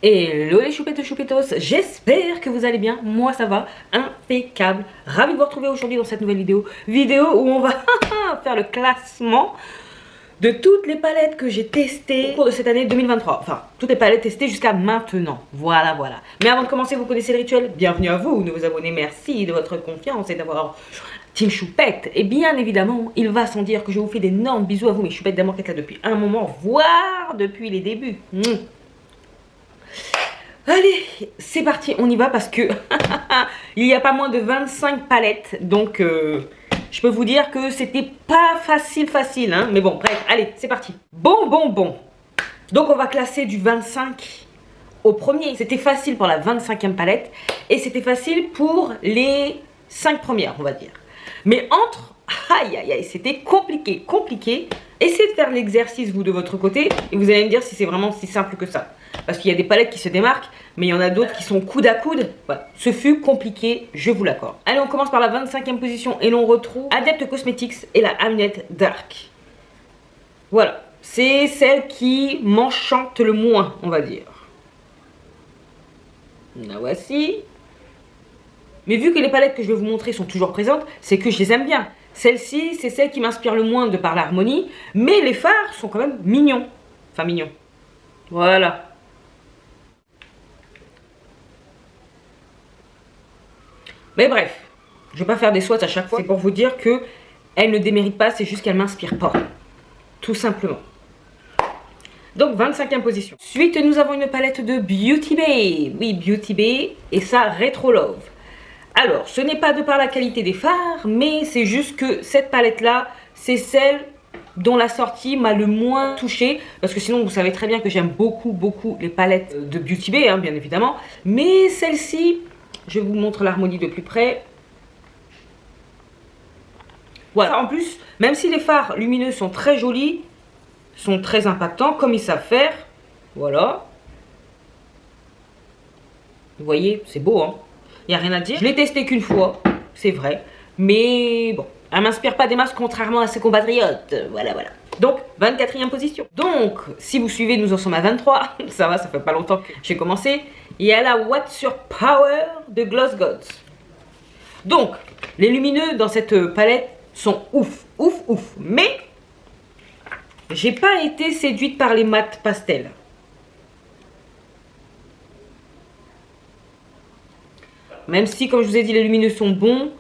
Hello les choupettes et choupetos, j'espère que vous allez bien, moi ça va, impeccable. Ravi de vous retrouver aujourd'hui dans cette nouvelle vidéo où on va faire le classement de toutes les palettes que j'ai testées au cours de cette année 2023. Enfin, toutes les palettes testées jusqu'à maintenant, voilà. Mais avant de commencer, vous connaissez le rituel, bienvenue à vous, nouveaux abonnés, merci de votre confiance et d'avoir Team Choupette. Et bien évidemment, il va sans dire que je vous fais d'énormes bisous à vous, mes choupettes d'amour qui êtes là depuis un moment, voire depuis les débuts. Allez, c'est parti, on y va parce que il n'y a pas moins de 25 palettes, donc je peux vous dire que c'était pas facile, hein, mais bon, bref, allez, c'est parti. Bon. Donc on va classer du 25 au premier. C'était facile pour la 25e palette et c'était facile pour les 5 premières, on va dire. Mais entre, aïe, c'était compliqué. Essayez de faire l'exercice, vous, de votre côté, et vous allez me dire si c'est vraiment si simple que ça. Parce qu'il y a des palettes qui se démarquent, mais il y en a d'autres qui sont coude à coude. Voilà. Ce fut compliqué, je vous l'accorde. Allez, on commence par la 25e position et l'on retrouve Adept Cosmetics et la Hamlet Dark. Voilà, c'est celle qui m'enchante le moins, on va dire. La voici. Mais vu que les palettes que je vais vous montrer sont toujours présentes, c'est que je les aime bien. Celle-ci, c'est celle qui m'inspire le moins de par l'harmonie, mais les fards sont quand même mignons. Enfin, mignons. Voilà. Mais bref, je vais pas faire des swatchs à chaque fois. C'est pour vous dire que elle ne démérite pas, c'est juste qu'elle m'inspire pas. Tout simplement. Donc 25e position. Ensuite, nous avons une palette de Beauty Bay. Oui, Beauty Bay et ça Retro Love. Alors, ce n'est pas de par la qualité des fards, mais c'est juste que cette palette-là, c'est celle dont la sortie m'a le moins touchée. Parce que sinon, vous savez très bien que j'aime beaucoup les palettes de Beauty Bay, hein, bien évidemment. Mais celle-ci, je vous montre l'harmonie de plus près. Voilà. En plus, même si les fards lumineux sont très jolis, sont très impactants, comme ils savent faire. Voilà. Vous voyez, c'est beau, hein. Il n'y a rien à dire. Je l'ai testé qu'une fois, c'est vrai. Mais bon, elle m'inspire pas des masses contrairement à ses compatriotes. Voilà. Donc, 24e position. Donc, si vous suivez, nous en sommes à 23. Ça va, ça fait pas longtemps que j'ai commencé. Il y a la What's Your Power de Gloss Gods. Donc, les lumineux dans cette palette sont ouf. Mais, j'ai pas été séduite par les mat pastels. Même si, comme je vous ai dit, les lumineux sont bons,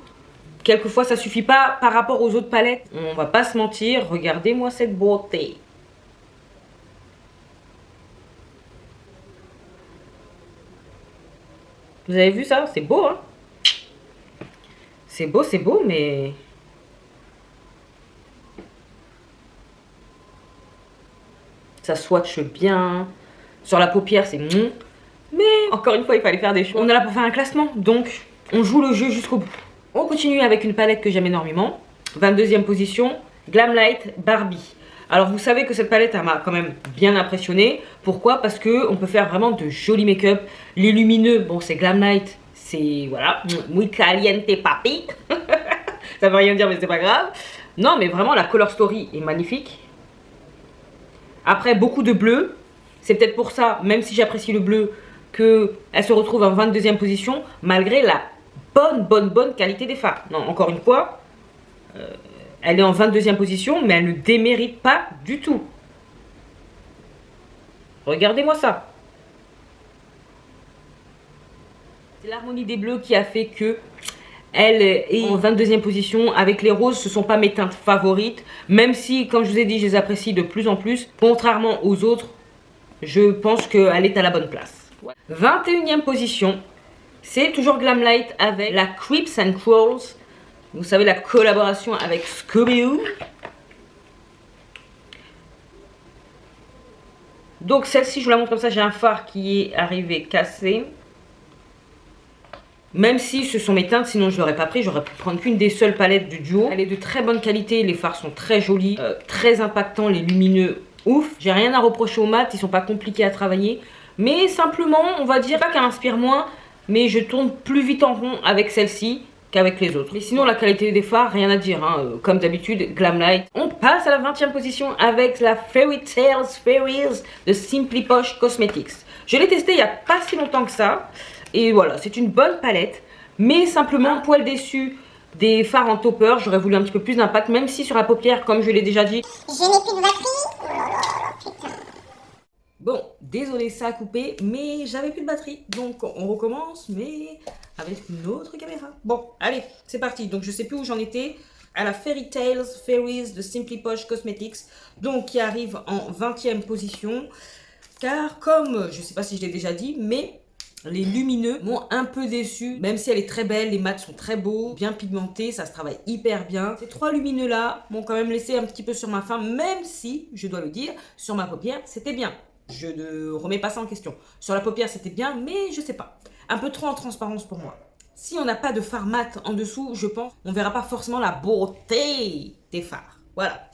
quelquefois ça suffit pas par rapport aux autres palettes. On va pas se mentir, regardez-moi cette beauté. Vous avez vu ça? C'est beau, hein? C'est beau, mais... ça swatche bien. Sur la paupière, c'est... Mais encore une fois, il fallait faire des choix. On est là pour faire un classement, donc on joue le jeu jusqu'au bout. On continue avec une palette que j'aime énormément. 22e position, Glamlight Barbie. Alors vous savez que cette palette m'a quand même bien impressionné. Pourquoi? Parce qu'on peut faire vraiment de jolis make-up. Les lumineux, bon c'est Glamlight, c'est voilà, muy caliente papi. Ça veut rien dire mais c'est pas grave. Non mais vraiment la color story est magnifique. Après beaucoup de bleu. C'est peut-être pour ça, même si j'apprécie le bleu, qu'elle se retrouve en 22e position, malgré la bonne qualité des fards. Non, encore une fois, elle est en 22e position, mais elle ne démérite pas du tout. Regardez-moi ça. C'est l'harmonie des bleus qui a fait que elle est en 22e position. Avec les roses, ce ne sont pas mes teintes favorites, même si, comme je vous ai dit, je les apprécie de plus en plus. Contrairement aux autres, je pense qu'elle est à la bonne place. 21e position, c'est toujours Glamlight avec la Creeps and Crawls. Vous savez, la collaboration avec Scooby-Doo. Donc celle-ci, je vous la montre comme ça, j'ai un fard qui est arrivé cassé. Même si ce sont mes teintes, sinon je ne l'aurais pas pris, j'aurais pu prendre qu'une des seules palettes du duo. Elle est de très bonne qualité, les fards sont très jolis, très impactants, les lumineux, ouf. J'ai rien à reprocher aux mat, ils sont pas compliqués à travailler. Mais simplement, on va dire pas qu'elle m'inspire moins, mais je tourne plus vite en rond avec celle-ci qu'avec les autres. Et sinon, la qualité des fards, rien à dire, hein. Comme d'habitude, Glamlight. On passe à la 20e position avec la Fairy Tales Fairies de Simply Posh Cosmetics. Je l'ai testé il n'y a pas si longtemps que ça. Et voilà, c'est une bonne palette. Mais simplement, poil déçu des fards en topper. J'aurais voulu un petit peu plus d'impact, même si sur la paupière, comme je l'ai déjà dit, je n'ai plus de batterie. Oh là là, putain. Bon, désolé, ça a coupé, mais j'avais plus de batterie. Donc, on recommence, mais avec une autre caméra. Bon, allez, c'est parti. Donc, je sais plus où j'en étais. À la Fairy Tales Fairies de Simply Posh Cosmetics. Donc, qui arrive en 20e position. Car, comme, je sais pas si je l'ai déjà dit, mais les lumineux m'ont un peu déçu. Même si elle est très belle, les mats sont très beaux, bien pigmentés, ça se travaille hyper bien. Ces 3 lumineux là m'ont quand même laissé un petit peu sur ma faim, même si, je dois le dire, sur ma paupière, c'était bien. Je ne remets pas ça en question. Sur la paupière, c'était bien, mais je sais pas. Un peu trop en transparence pour moi. Si on n'a pas de fard mat en dessous, je pense, on verra pas forcément la beauté des fards. Voilà.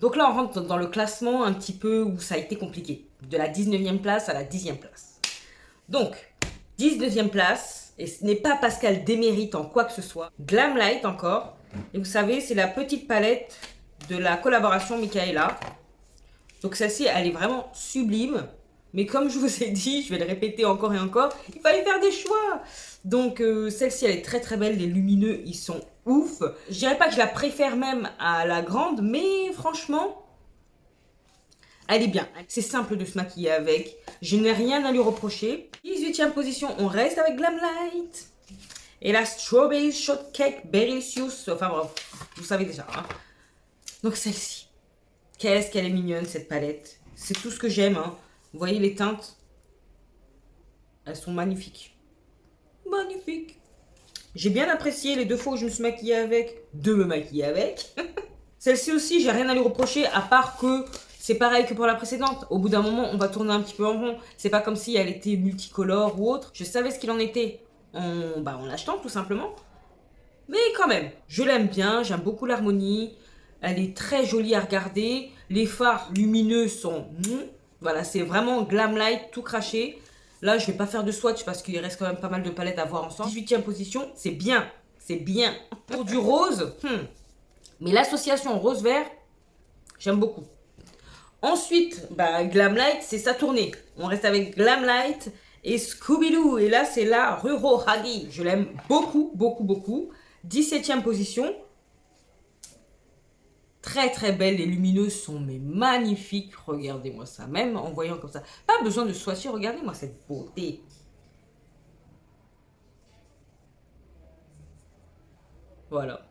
Donc là, on rentre dans le classement un petit peu où ça a été compliqué. De la 19e place à la 10e place. Donc, 19e place, et ce n'est pas parce qu'elle démérite en quoi que ce soit. Glamlight encore. Et vous savez, c'est la petite palette de la collaboration Micaela. Donc celle-ci, elle est vraiment sublime. Mais comme je vous ai dit, je vais le répéter encore et encore, il fallait faire des choix. Donc celle-ci, elle est très très belle. Les lumineux, ils sont ouf. Je dirais pas que je la préfère même à la grande, mais franchement, elle est bien. C'est simple de se maquiller avec. Je n'ai rien à lui reprocher. 18e position, on reste avec Glamlight. Et la Strawberry Shortcake Berylicious. Enfin bref, vous savez déjà. Hein. Donc celle-ci. Qu'est-ce qu'elle est mignonne cette palette. C'est tout ce que j'aime. Hein. Vous voyez les teintes. Elles sont magnifiques. Magnifiques. J'ai bien apprécié les 2 fois où je me suis maquillée avec. De me maquiller avec. Celle-ci aussi, j'ai rien à lui reprocher. À part que c'est pareil que pour la précédente. Au bout d'un moment, on va tourner un petit peu en rond. C'est pas comme si elle était multicolore ou autre. Je savais ce qu'il en était en l'achetant tout simplement. Mais quand même, je l'aime bien. J'aime beaucoup l'harmonie. Elle est très jolie à regarder. Les fards lumineux sont... Voilà, c'est vraiment Glamlight, tout craché. Là, je vais pas faire de swatch parce qu'il reste quand même pas mal de palettes à voir ensemble. 18e position, c'est bien. C'est bien. Pour du rose, mais l'association rose-vert, j'aime beaucoup. Ensuite, Glamlight, c'est sa tournée. On reste avec Glamlight et Scooby-Doo. Et là, c'est la Ruro Hagi. Je l'aime beaucoup, beaucoup, beaucoup. 17e position. Très, très belle. Les lumineuses sont magnifiques. Regardez-moi ça. Même en voyant comme ça. Pas besoin de swatcher. Regardez-moi cette beauté. Voilà.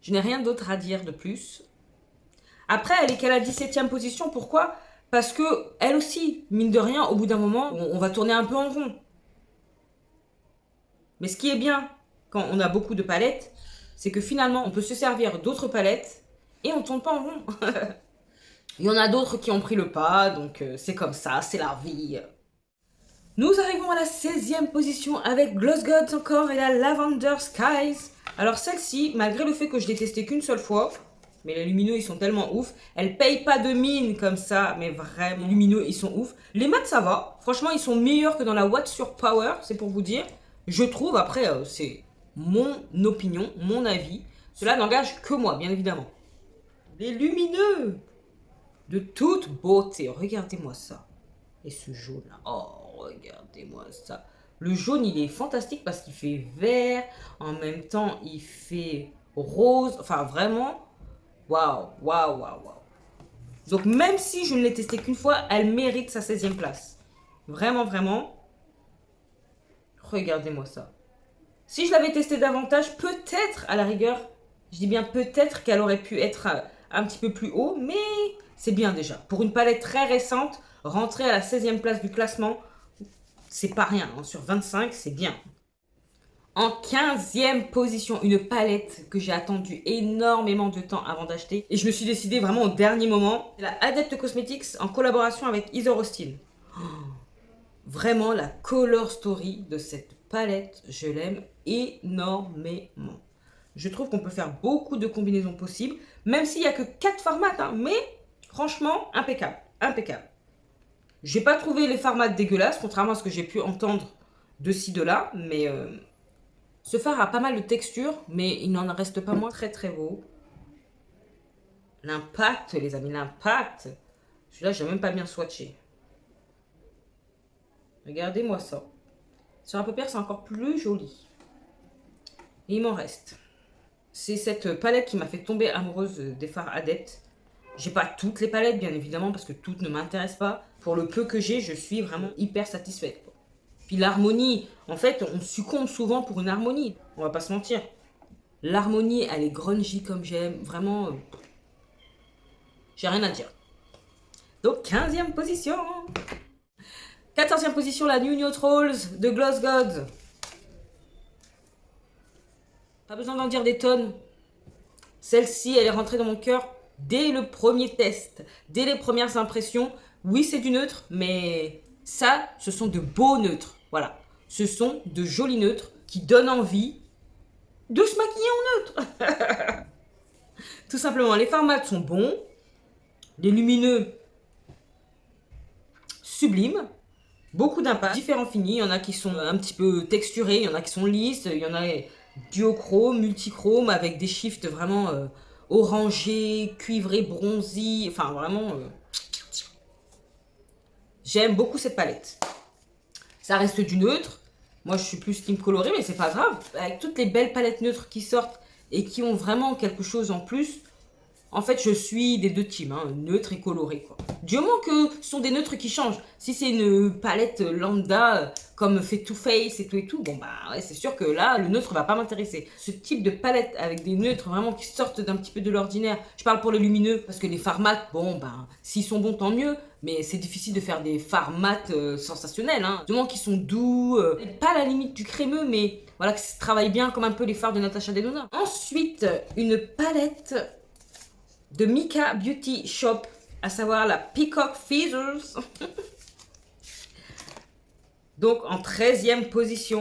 Je n'ai rien d'autre à dire de plus. Après, elle est qu'à la 17e position. Pourquoi? Parce que elle aussi, mine de rien, au bout d'un moment, on va tourner un peu en rond. Mais ce qui est bien, quand on a beaucoup de palettes, c'est que finalement, on peut se servir d'autres palettes et on ne tourne pas en rond. Il y en a d'autres qui ont pris le pas, donc c'est comme ça, c'est la vie. Nous arrivons à la 16e position avec Gloss Gods encore et la Lavender Skies. Alors celle-ci, malgré le fait que je l'ai testée qu'une seule fois, mais les lumineux ils sont tellement ouf, elles payent pas de mine comme ça, mais vraiment, les lumineux ils sont ouf. Les mats ça va, franchement ils sont meilleurs que dans la Watt sur Power, c'est pour vous dire. Je trouve, après c'est mon opinion, mon avis, cela n'engage que moi bien évidemment. Les lumineux de toute beauté, regardez-moi ça. Et ce jaune là, oh regardez-moi ça. Le jaune il est fantastique parce qu'il fait vert, en même temps il fait rose, enfin vraiment, waouh, waouh, waouh, waouh. Donc même si je ne l'ai testé qu'une fois, elle mérite sa 16e place. Vraiment, vraiment. Regardez-moi ça. Si je l'avais testé davantage, peut-être à la rigueur, je dis bien peut-être qu'elle aurait pu être un petit peu plus haut, mais c'est bien déjà. Pour une palette très récente, rentrer à la 16e place du classement, c'est pas rien. Hein. Sur 25, c'est bien. En 15e position, une palette que j'ai attendue énormément de temps avant d'acheter. Et je me suis décidée vraiment au dernier moment. C'est la Adept Cosmetics en collaboration avec Heather Austin. Oh, vraiment, la color story de cette palette, je l'aime énormément. Je trouve qu'on peut faire beaucoup de combinaisons possibles, même s'il n'y a que 4 formats, hein, mais franchement, impeccable, impeccable. J'ai pas trouvé les formats dégueulasses, contrairement à ce que j'ai pu entendre de ci, de là, mais ce fard a pas mal de texture, mais il n'en reste pas moins très très beau. L'impact, les amis, l'impact. Celui-là, j'ai même pas bien swatché. Regardez-moi ça. Sur la paupière, c'est encore plus joli. Et il m'en reste. C'est cette palette qui m'a fait tomber amoureuse des fards Adepte. J'ai pas toutes les palettes, bien évidemment, parce que toutes ne m'intéressent pas. Pour le peu que j'ai, je suis vraiment hyper satisfaite. Puis l'harmonie, en fait, on succombe souvent pour une harmonie. On va pas se mentir. L'harmonie, elle est grungy comme j'aime. Vraiment, j'ai rien à dire. Donc, 15e position. 14e position, la New Neutrals de Gloss Gods. Pas besoin d'en dire des tonnes. Celle-ci, elle est rentrée dans mon cœur dès le premier test, dès les premières impressions. Oui, c'est du neutre, mais ça, ce sont de beaux neutres. Voilà. Ce sont de jolis neutres qui donnent envie de se maquiller en neutre. Tout simplement, les fards mat sont bons. Les lumineux, sublimes. Beaucoup d'impact, différents finis. Il y en a qui sont un petit peu texturés, il y en a qui sont lisses, il y en a duochrome, multichrome avec des shifts vraiment orangés, cuivrés, bronzy. Enfin, vraiment, j'aime beaucoup cette palette. Ça reste du neutre. Moi, je suis plus team coloré, mais c'est pas grave. Avec toutes les belles palettes neutres qui sortent et qui ont vraiment quelque chose en plus, en fait, je suis des deux teams, hein, neutre et coloré, quoi. Du moment que ce sont des neutres qui changent. Si c'est une palette lambda, comme fait Too Faced et tout, bon bah ouais, c'est sûr que là, le neutre va pas m'intéresser. Ce type de palette avec des neutres vraiment qui sortent d'un petit peu de l'ordinaire. Je parle pour les lumineux, parce que les fards mat, bon bah, s'ils sont bons, tant mieux. Mais c'est difficile de faire des fards mat sensationnels, hein. Du moment qu'ils sont doux, pas à la limite du crémeux, mais voilà, que ça travaille bien comme un peu les fards de Natasha Denona. Ensuite, une palette de Mika Beauty Shop, à savoir la Peacock Feathers. Donc en 13e position.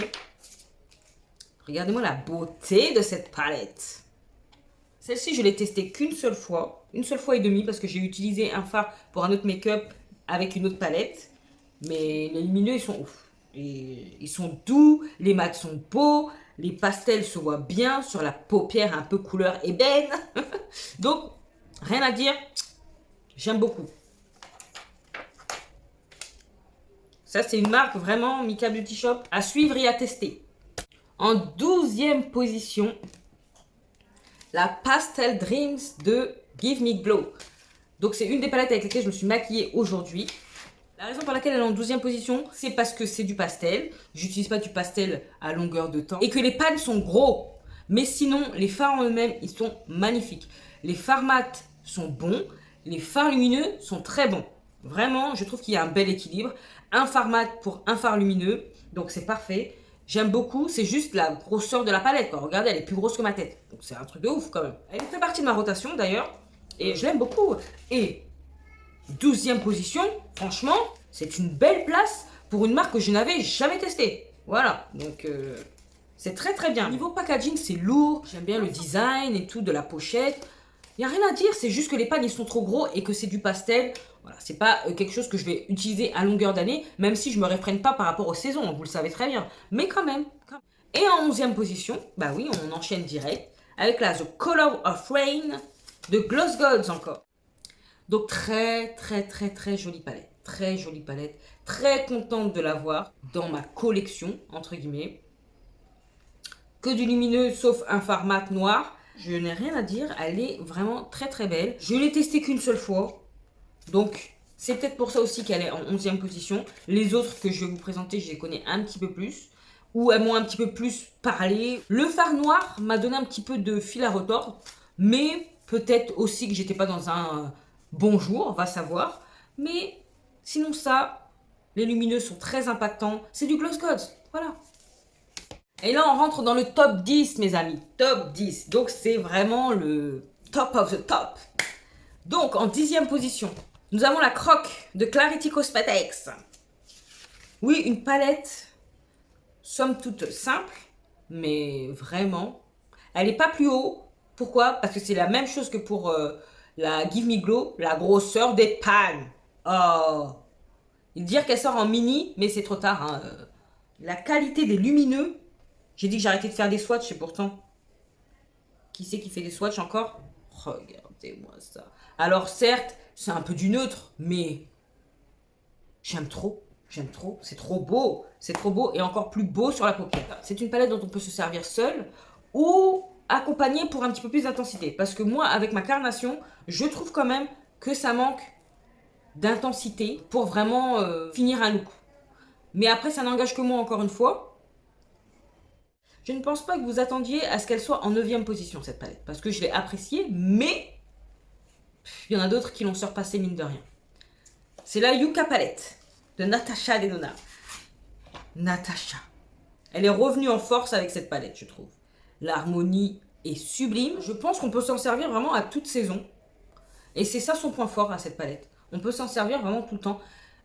Regardez-moi la beauté de cette palette. Celle-ci, je l'ai testée qu'une seule fois et demie, parce que j'ai utilisé un fard pour un autre make-up avec une autre palette. Mais les lumineux, ils sont ouf. Et ils sont doux, les mats sont beaux, les pastels se voient bien sur la paupière un peu couleur ébène. Donc, rien à dire, j'aime beaucoup. Ça, c'est une marque vraiment, Mika Beauty Shop, à suivre et à tester. En 12e position, la Pastel Dreams de Give Me Glow. Donc, c'est une des palettes avec lesquelles je me suis maquillée aujourd'hui. La raison pour laquelle elle est en 12e position, c'est parce que c'est du pastel. J'utilise pas du pastel à longueur de temps. Et que les pans sont gros. Mais sinon, les fards en eux-mêmes, ils sont magnifiques. Les fards mat sont bons. Les fards lumineux sont très bons. Vraiment, je trouve qu'il y a un bel équilibre. Un fard mat pour un fard lumineux. Donc, c'est parfait. J'aime beaucoup. C'est juste la grosseur de la palette, quoi. Regardez, elle est plus grosse que ma tête. Donc, c'est un truc de ouf, quand même. Elle fait partie de ma rotation, d'ailleurs. Et je l'aime beaucoup. Et 12e position, franchement, c'est une belle place pour une marque que je n'avais jamais testée. Voilà, donc c'est très très bien. Niveau packaging, c'est lourd. J'aime bien le design et tout de la pochette. Il n'y a rien à dire, c'est juste que les pans ils sont trop gros et que c'est du pastel. Voilà, c'est pas quelque chose que je vais utiliser à longueur d'année, même si je me réfrène pas par rapport aux saisons, vous le savez très bien. Mais quand même. Et en 11e position, bah oui, on enchaîne direct avec la The Color of Rain de Gloss Gods encore. Donc très très très très jolie palette. Très jolie palette. Très contente de l'avoir dans ma collection, entre guillemets. Que du lumineux sauf un fard mat noir. Je n'ai rien à dire, elle est vraiment très très belle. Je l'ai testée qu'une seule fois. Donc c'est peut-être pour ça aussi qu'elle est en 11e position. Les autres que je vais vous présenter, je les connais un petit peu plus. Ou elles m'ont un petit peu plus parlé. Le fard noir m'a donné un petit peu de fil à retordre. Mais peut-être aussi que j'étais pas dans un bonjour, va savoir. Mais sinon ça, les lumineux sont très impactants. C'est du Gloss Gods, voilà. Et là, on rentre dans le top 10, mes amis. Top 10. Donc, c'est vraiment le top of the top. Donc, en 10e position, nous avons la Croque de Clarity Cosmetics. Oui, une palette, somme toute simple, mais vraiment, elle n'est pas plus haut. Pourquoi? Parce que c'est la même chose que pour la Give Me Glow, la grosseur des pans. Oh, dire qu'elle sort en mini, mais c'est trop tard. Hein. La qualité des lumineux. J'ai dit que j'arrêtais de faire des swatchs et pourtant, qui c'est qui fait des swatchs encore? Regardez-moi ça. Alors certes, c'est un peu du neutre, mais j'aime trop. J'aime trop, c'est trop beau. C'est trop beau et encore plus beau sur la paupière. C'est une palette dont on peut se servir seul ou accompagné pour un petit peu plus d'intensité. Parce que moi, avec ma carnation, je trouve quand même que ça manque d'intensité pour vraiment finir un look. Mais après, ça n'engage que moi encore une fois. Je ne pense pas que vous attendiez à ce qu'elle soit en 9e position, cette palette. Parce que je l'ai appréciée, mais il y en a d'autres qui l'ont surpassée mine de rien. C'est la Yucca Palette de Natasha Denona. Natasha. Elle est revenue en force avec cette palette, je trouve. L'harmonie est sublime. Je pense qu'on peut s'en servir vraiment à toute saison. Et c'est ça son point fort à cette palette. On peut s'en servir vraiment tout le temps.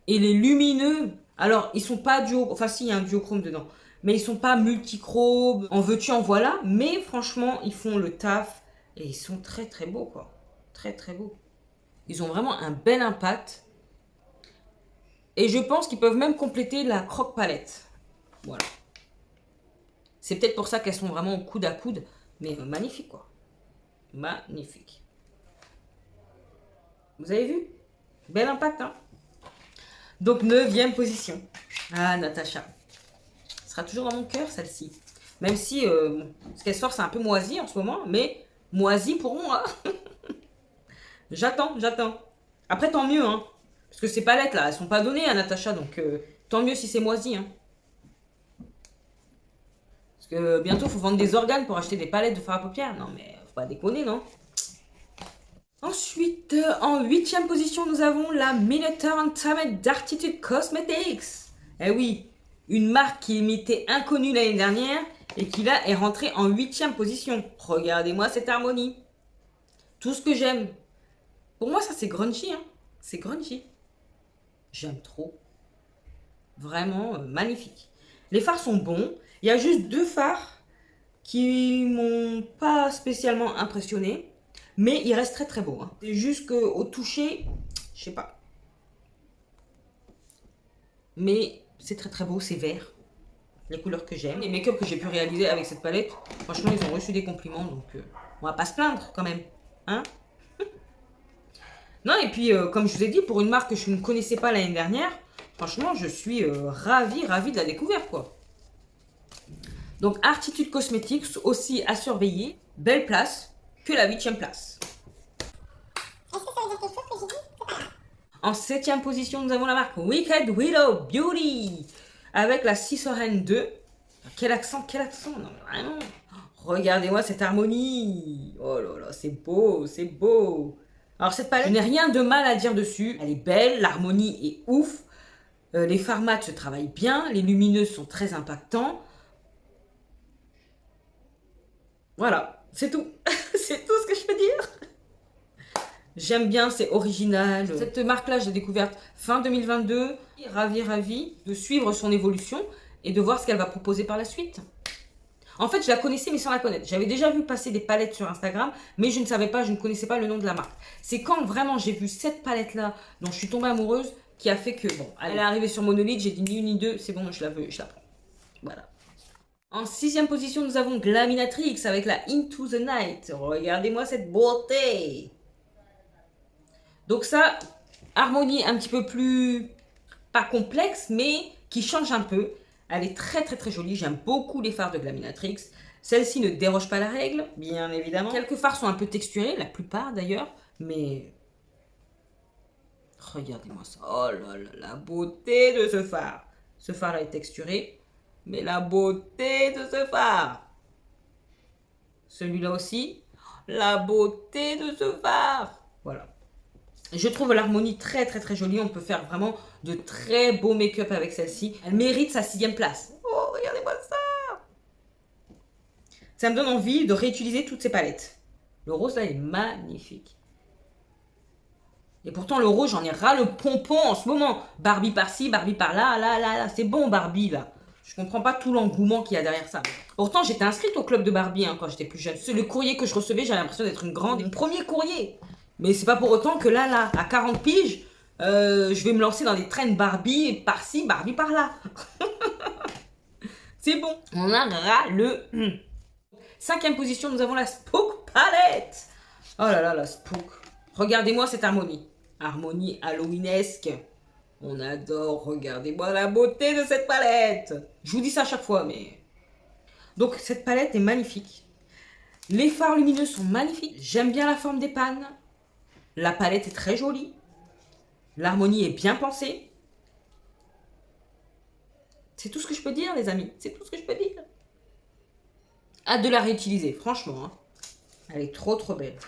Et les lumineux, alors ils sont pas duo, enfin si, il y a un duochrome dedans, mais ils sont pas multichrome, en veux-tu, en voilà, mais franchement, ils font le taf et ils sont très très beaux quoi. Très très beaux. Ils ont vraiment un bel impact. Et je pense qu'ils peuvent même compléter la croque palette. Voilà. C'est peut-être pour ça qu'elles sont vraiment coude à coude, mais magnifique quoi. Magnifique. Vous avez vu? Bel impact, hein? Donc, 9e position. Ah, Natasha. Ce sera toujours dans mon cœur, celle-ci. Même si ce qu'elle sort, c'est un peu moisi en ce moment, mais moisi pour moi. J'attends. Après, tant mieux, hein. Parce que ces palettes, là, elles sont pas données à Natasha, donc tant mieux si c'est moisi, hein. Parce que bientôt, il faut vendre des organes pour acheter des palettes de fard à paupières. Non, mais faut pas déconner, non? Ensuite, en 8e position, nous avons la Minotaur Untamed d'Artitude Cosmetics. Eh oui, une marque qui m'était inconnue l'année dernière et qui là est rentrée en 8e position. Regardez-moi cette harmonie. Tout ce que j'aime. Pour moi, ça c'est grungy, hein. C'est grungy. J'aime trop. Vraiment magnifique. Les fards sont bons. Il y a juste 2 fards qui m'ont pas spécialement impressionné. Mais il reste très très beau. Hein. C'est juste qu'au toucher, je sais pas. Mais c'est très très beau, c'est vert. Les couleurs que j'aime. Les make-up que j'ai pu réaliser avec cette palette, franchement, ils ont reçu des compliments. Donc, on va pas se plaindre quand même. Hein? Non, et puis, comme je vous ai dit, pour une marque que je ne connaissais pas l'année dernière, franchement, je suis ravie de la découverte, quoi. Donc, Artitude Cosmetics, aussi à surveiller. Belle place, que la 8e place. Est-ce que ça veut dire quelque chose que j'ai dit? C'est pas grave. En 7e position, nous avons la marque Wicked Widow Beauty avec la Cisoren 2. Quel accent, non mais vraiment. Regardez-moi cette harmonie. Oh là là, c'est beau. Alors cette palette, je n'ai rien de mal à dire dessus. Elle est belle, l'harmonie est ouf. Les fards mat se travaillent bien, les lumineux sont très impactants. Voilà, c'est tout. C'est tout ce que je peux dire. J'aime bien, c'est original. Cette marque-là, je l'ai découverte fin 2022. Ravie de suivre son évolution et de voir ce qu'elle va proposer par la suite. En fait, je la connaissais, mais sans la connaître. J'avais déjà vu passer des palettes sur Instagram, mais je ne connaissais pas le nom de la marque. C'est quand vraiment j'ai vu cette palette-là, dont je suis tombée amoureuse, qui a fait que, bon, elle est arrivée sur Monolith, j'ai dit ni une ni deux, c'est bon, je la veux, je la prends. Voilà. En 6e position, nous avons Glaminatrix avec la Into the Night. Regardez-moi cette beauté. Donc ça, harmonie un petit peu plus, pas complexe, mais qui change un peu. Elle est très très très jolie, j'aime beaucoup les fards de Glaminatrix. Celle-ci ne déroge pas la règle, bien évidemment. Quelques fards sont un peu texturés, la plupart d'ailleurs, mais... Regardez-moi ça, oh là là, la beauté de ce phare. Ce phare-là est texturé, mais la beauté de ce phare. Celui-là aussi, la beauté de ce phare. Voilà. Je trouve l'harmonie très très très jolie. On peut faire vraiment de très beaux make-up avec celle-ci. Elle mérite sa 6e place. Oh, regardez-moi ça. Ça me donne envie de réutiliser toutes ces palettes. Le rose là est magnifique. Et pourtant le rose, j'en ai ras le pompon en ce moment. Barbie par-ci, Barbie par-là, là. C'est bon Barbie là. Je comprends pas tout l'engouement qu'il y a derrière ça. Pourtant j'étais inscrite au club de Barbie quand j'étais plus jeune. C'est le courrier que je recevais, j'avais l'impression d'être une grande. Mon premier courrier. Mais c'est pas pour autant que là, à 40 piges, je vais me lancer dans des traînes Barbie par-ci, Barbie par-là. C'est bon. On a ras le... 5e position, nous avons la Spook Palette. Oh là là, la Spook. Regardez-moi cette harmonie. Harmonie halloweenesque. On adore, regardez-moi la beauté de cette palette. Je vous dis ça à chaque fois, mais... Donc, cette palette est magnifique. Les fards lumineux sont magnifiques. J'aime bien la forme des pannes. La palette est très jolie. L'harmonie est bien pensée. C'est tout ce que je peux dire, les amis. C'est tout ce que je peux dire. Hâte de la réutiliser, franchement. Hein. Elle est trop, trop belle.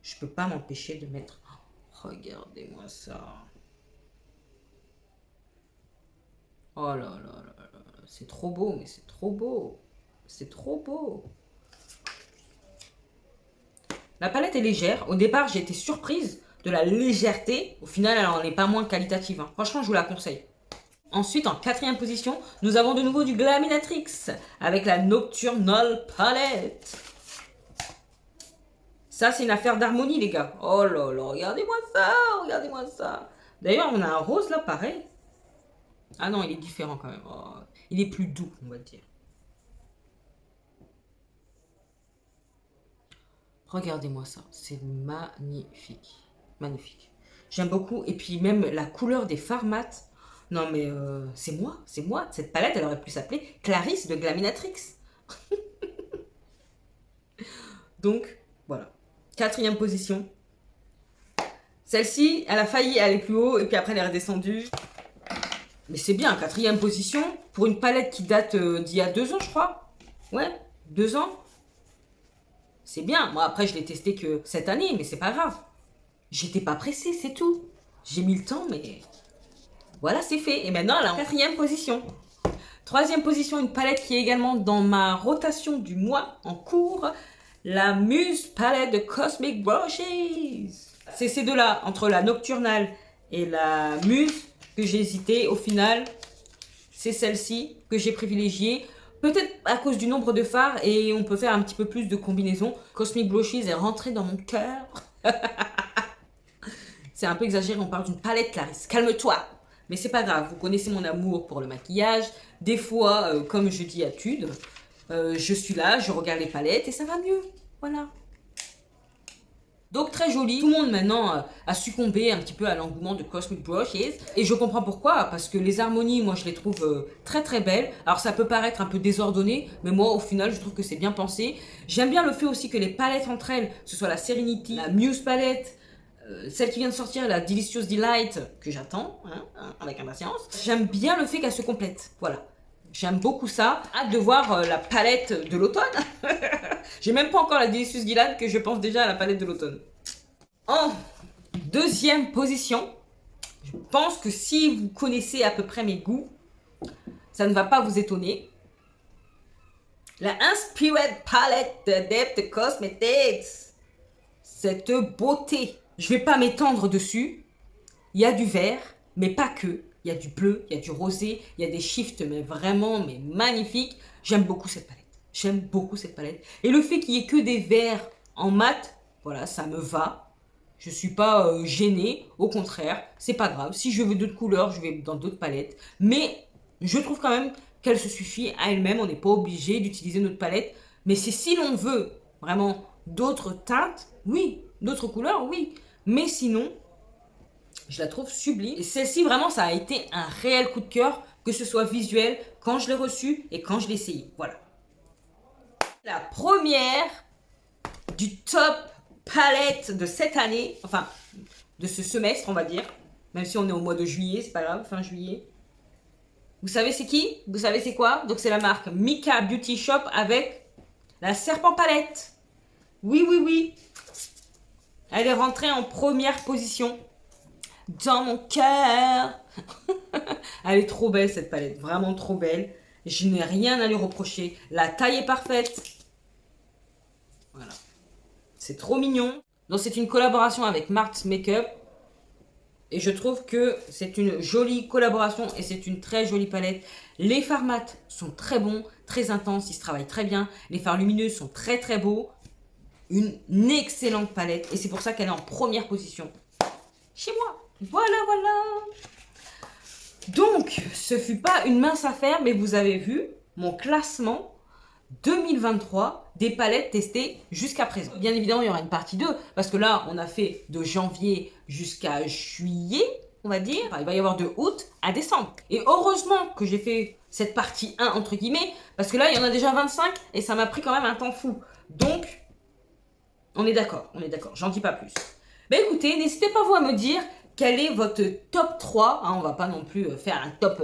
Je peux pas m'empêcher de mettre... Oh, regardez-moi ça. Oh là là là là. C'est trop beau, mais c'est trop beau. C'est trop beau. La palette est légère. Au départ, j'ai été surprise de la légèreté. Au final, elle n'en est pas moins qualitative. Hein. Franchement, je vous la conseille. Ensuite, en 4e position, nous avons de nouveau du Glaminatrix avec la Nocturnal Palette. Ça, c'est une affaire d'harmonie, les gars. Oh là là, regardez-moi ça, regardez-moi ça. D'ailleurs, on a un rose là, pareil. Ah non, il est différent quand même. Oh, il est plus doux, on va dire. Regardez-moi ça, c'est magnifique. Magnifique. J'aime beaucoup. Et puis même la couleur des fards mat. Non mais c'est moi, c'est moi. Cette palette, elle aurait pu s'appeler Clarisse de Glaminatrix. Donc, voilà. 4e position. Celle-ci, elle a failli aller plus haut et puis après elle est redescendue. Mais c'est bien, 4e position pour une palette qui date d'il y a 2 ans, je crois. Ouais, 2 ans. C'est bien. Moi, après, je l'ai testé que cette année, mais c'est pas grave. J'étais pas pressée, c'est tout. J'ai mis le temps, mais voilà, c'est fait. Et maintenant, elle est en 4e position. 3e position, une palette qui est également dans ma rotation du mois en cours. La Muse Palette de Cosmic Brushes. C'est ces deux-là, entre la Nocturnale et la Muse, que j'ai hésité. Au final, c'est celle-ci que j'ai privilégiée. Peut-être à cause du nombre de fards et on peut faire un petit peu plus de combinaisons. Cosmic Brushes est rentré dans mon cœur. C'est un peu exagéré, on parle d'une palette Clarisse. Calme-toi. Mais c'est pas grave, vous connaissez mon amour pour le maquillage. Des fois, comme je dis à Tude, je suis là, je regarde les palettes et ça va mieux. Voilà. Donc très joli. Tout le monde maintenant a succombé un petit peu à l'engouement de Cosmic Brushes. Et je comprends pourquoi, parce que les harmonies, moi je les trouve très très belles. Alors ça peut paraître un peu désordonné, mais moi au final je trouve que c'est bien pensé. J'aime bien le fait aussi que les palettes entre elles, que ce soit la Serenity, la Muse palette, celle qui vient de sortir, la Delicious Delight, que j'attends avec impatience. J'aime bien le fait qu'elle se complète. Voilà. J'aime beaucoup ça. Hâte de voir la palette de l'automne. J'ai même pas encore la Delicious Delight que je pense déjà à la palette de l'automne. En 2e position, je pense que si vous connaissez à peu près mes goûts, ça ne va pas vous étonner. La Inspired Palette de Depth Cosmetics. Cette beauté. Je vais pas m'étendre dessus. Il y a du vert, mais pas que. Il y a du bleu, il y a du rosé, il y a des shifts, mais vraiment, mais magnifiques. J'aime beaucoup cette palette. J'aime beaucoup cette palette. Et le fait qu'il y ait que des verts en mat, voilà, ça me va. Je suis pas gênée. Au contraire, c'est pas grave. Si je veux d'autres couleurs, je vais dans d'autres palettes. Mais je trouve quand même qu'elle se suffit à elle-même. On n'est pas obligé d'utiliser notre palette. Mais c'est si l'on veut vraiment d'autres teintes, oui. D'autres couleurs, oui. Mais sinon, je la trouve sublime. Et celle-ci, vraiment, ça a été un réel coup de cœur, que ce soit visuel, quand je l'ai reçue et quand je l'ai essayé. Voilà. La première du top palette de cette année, enfin, de ce semestre, on va dire. Même si on est au mois de juillet, c'est pas grave, fin juillet. Vous savez c'est qui? Vous savez c'est quoi? Donc c'est la marque Mika Beauty Shop avec la Serpent Palette. Oui, oui, oui. Elle est rentrée en première position dans mon cœur. Elle est trop belle cette palette, vraiment trop belle. Je n'ai rien à lui reprocher. La taille est parfaite. Voilà. C'est trop mignon. Donc c'est une collaboration avec Mart's Makeup. Et je trouve que c'est une jolie collaboration et c'est une très jolie palette. Les fards mat sont très bons, très intenses, ils se travaillent très bien. Les fards lumineux sont très très beaux. Une excellente palette et c'est pour ça qu'elle est en première position chez moi. Voilà, voilà. Donc, ce fut pas une mince affaire, mais vous avez vu mon classement 2023 des palettes testées jusqu'à présent. Bien évidemment, il y aura une partie 2, parce que là, on a fait de janvier jusqu'à juillet. on va dire. Enfin, il va y avoir de août à décembre. Et heureusement que j'ai fait cette partie 1, entre guillemets, parce que là, il y en a déjà 25 et ça m'a pris quand même un temps fou. Donc, on est d'accord, j'en dis pas plus. Mais écoutez, n'hésitez pas vous à me dire quel est votre top 3. Hein, on va pas non plus faire un top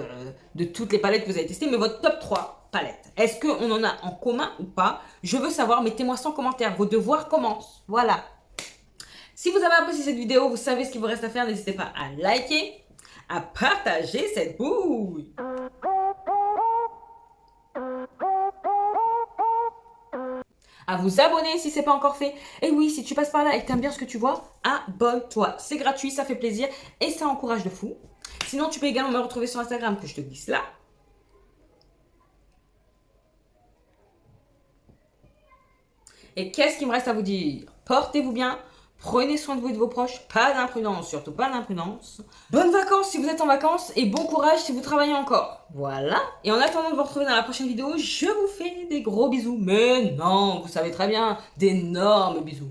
de toutes les palettes que vous avez testées, mais votre top 3 palettes. Est-ce qu'on en a en commun ou pas? Je veux savoir, mettez-moi ça en commentaire. Vos devoirs commencent. Voilà. Si vous avez apprécié cette vidéo, vous savez ce qu'il vous reste à faire. N'hésitez pas à liker, à partager cette bouille. À vous abonner si ce n'est pas encore fait. Et oui, si tu passes par là et que tu aimes bien ce que tu vois, abonne-toi. C'est gratuit, ça fait plaisir et ça encourage de fou. Sinon, tu peux également me retrouver sur Instagram que je te glisse là. Et qu'est-ce qu'il me reste à vous dire? Portez-vous bien, prenez soin de vous et de vos proches, pas d'imprudence, surtout pas d'imprudence. Bonnes vacances si vous êtes en vacances et bon courage si vous travaillez encore. Voilà. Et en attendant de vous retrouver dans la prochaine vidéo, je vous fais des gros bisous. Mais non, vous savez très bien, d'énormes bisous.